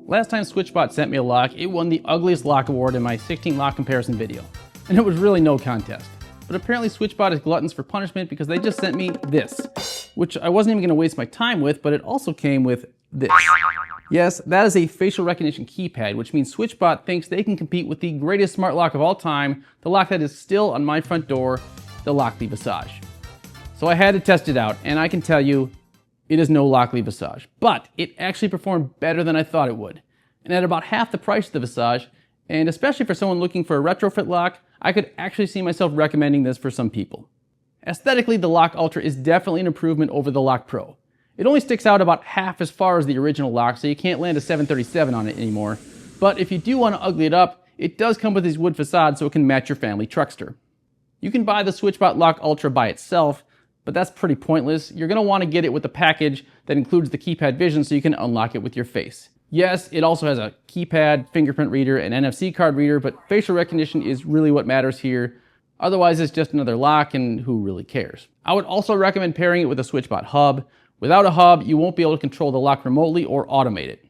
Last time SwitchBot sent me a lock, it won the Ugliest Lock award in my 16 lock comparison video. And it was really no contest. But apparently SwitchBot is gluttons for punishment because they just sent me this, which I wasn't even going to waste my time with, but it also came with this. Yes, that is a facial recognition keypad, which means SwitchBot thinks they can compete with the greatest smart lock of all time, the lock that is still on my front door, the Lockly Visage. So I had to test it out, and I can tell you, it is no Lockly Visage, but it actually performed better than I thought it would. And at about half the price of the Visage, and especially for someone looking for a retrofit lock, I could actually see myself recommending this for some people. Aesthetically, the Lock Ultra is definitely an improvement over the Lock Pro. It only sticks out about half as far as the original lock, so you can't land a 737 on it anymore. But if you do want to ugly it up, it does come with these wood facades so it can match your family truckster. You can buy the SwitchBot Lock Ultra by itself, but that's pretty pointless. You're going to want to get it with a package that includes the keypad Vision so you can unlock it with your face. Yes, it also has a keypad, fingerprint reader, and NFC card reader, but facial recognition is really what matters here. Otherwise, it's just another lock, and who really cares? I would also recommend pairing it with a SwitchBot hub. Without a hub, you won't be able to control the lock remotely or automate it.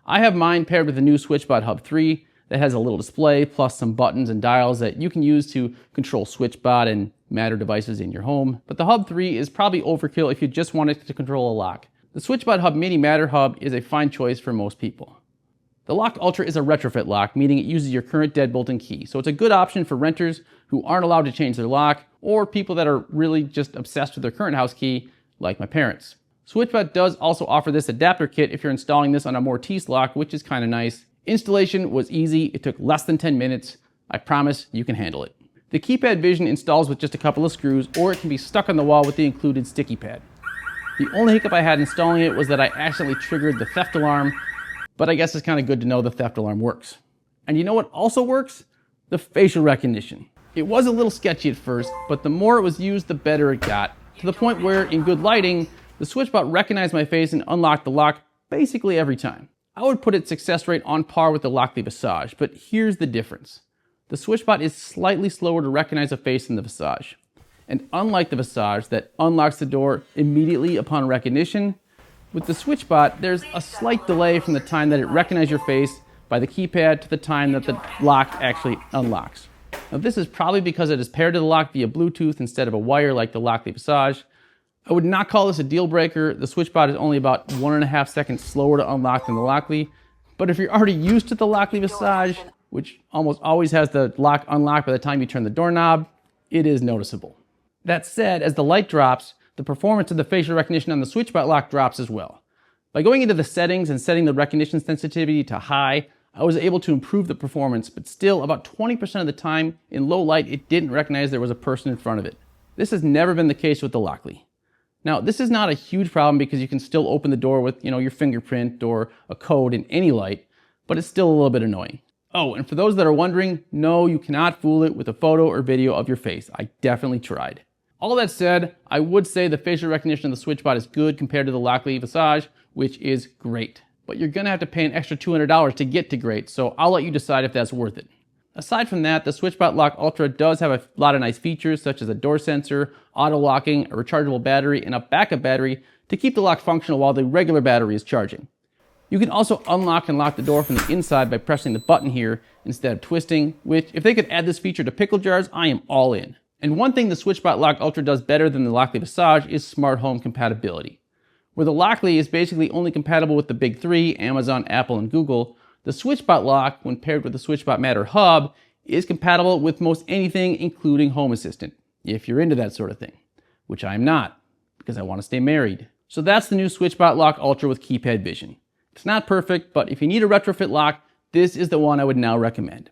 I have mine paired with the new SwitchBot Hub 3 that has a little display plus some buttons and dials that you can use to control SwitchBot and Matter devices in your home. But the Hub 3 is probably overkill if you just want it to control a lock. The SwitchBot Hub Mini Matter Hub is a fine choice for most people. The Lock Ultra is a retrofit lock, meaning it uses your current deadbolt and key. So it's a good option for renters who aren't allowed to change their lock, or people that are really just obsessed with their current house key, like my parents. SwitchBot does also offer this adapter kit if you're installing this on a Mortise lock, which is kind of nice. Installation was easy. It took less than 10 minutes. I promise you can handle it. The keypad Vision installs with just a couple of screws, or it can be stuck on the wall with the included sticky pad. The only hiccup I had installing it was that I accidentally triggered the theft alarm, but I guess it's kind of good to know the theft alarm works. And you know what also works? The facial recognition. It was a little sketchy at first, but the more it was used, the better it got, to the point where, in good lighting, the SwitchBot recognized my face and unlocked the lock basically every time. I would put its success rate on par with the Lockly Visage, but here's the difference. The SwitchBot is slightly slower to recognize a face than the Visage. And unlike the Visage that unlocks the door immediately upon recognition, with the SwitchBot, there's a slight delay from the time that it recognizes your face by the keypad to the time that the lock actually unlocks. Now this is probably because it is paired to the lock via Bluetooth instead of a wire like the Lockly Visage. I would not call this a deal breaker. The SwitchBot is only about 1.5 seconds slower to unlock than the Lockly. But if you're already used to the Lockly Visage, which almost always has the lock unlocked by the time you turn the doorknob, it is noticeable. That said, as the light drops, the performance of the facial recognition on the SwitchBot lock drops as well. By going into the settings and setting the recognition sensitivity to high, I was able to improve the performance, but still about 20% of the time in low light, it didn't recognize there was a person in front of it. This has never been the case with the Lockly. Now, this is not a huge problem because you can still open the door with, your fingerprint or a code in any light, but it's still a little bit annoying. Oh, and for those that are wondering, no, you cannot fool it with a photo or video of your face. I definitely tried. All that said, I would say the facial recognition of the SwitchBot is good compared to the Lockly Visage, which is great. But you're gonna have to pay an extra $200 to get to great, so I'll let you decide if that's worth it. Aside from that, the SwitchBot Lock Ultra does have a lot of nice features such as a door sensor, auto locking, a rechargeable battery, and a backup battery to keep the lock functional while the regular battery is charging. You can also unlock and lock the door from the inside by pressing the button here instead of twisting, which if they could add this feature to pickle jars, I am all in. And one thing the SwitchBot Lock Ultra does better than the Lockly Visage is smart home compatibility. Where the Lockly is basically only compatible with the big three, Amazon, Apple, and Google, the SwitchBot Lock, when paired with the SwitchBot Matter Hub, is compatible with most anything, including Home Assistant, if you're into that sort of thing, which I'm not, because I want to stay married. So that's the new SwitchBot Lock Ultra with keypad Vision. It's not perfect, but if you need a retrofit lock, this is the one I would now recommend.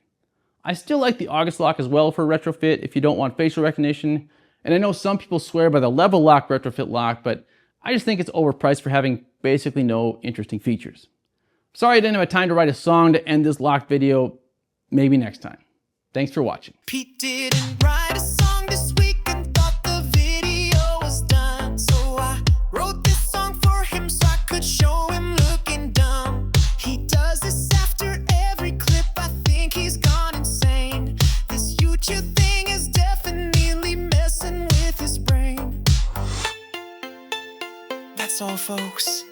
I still like the August lock as well for retrofit if you don't want facial recognition, and I know some people swear by the level lock retrofit lock, but I just think it's overpriced for having basically no interesting features. Sorry I didn't have time to write a song to end this lock video. Maybe next time. Thanks for watching. Pete didn't write a song this week and thought the video was done. So I wrote this song for him so I could show him looking dumb. He does this after every clip. I think he's gone insane. This YouTube thing is definitely messing with his brain. That's all, folks.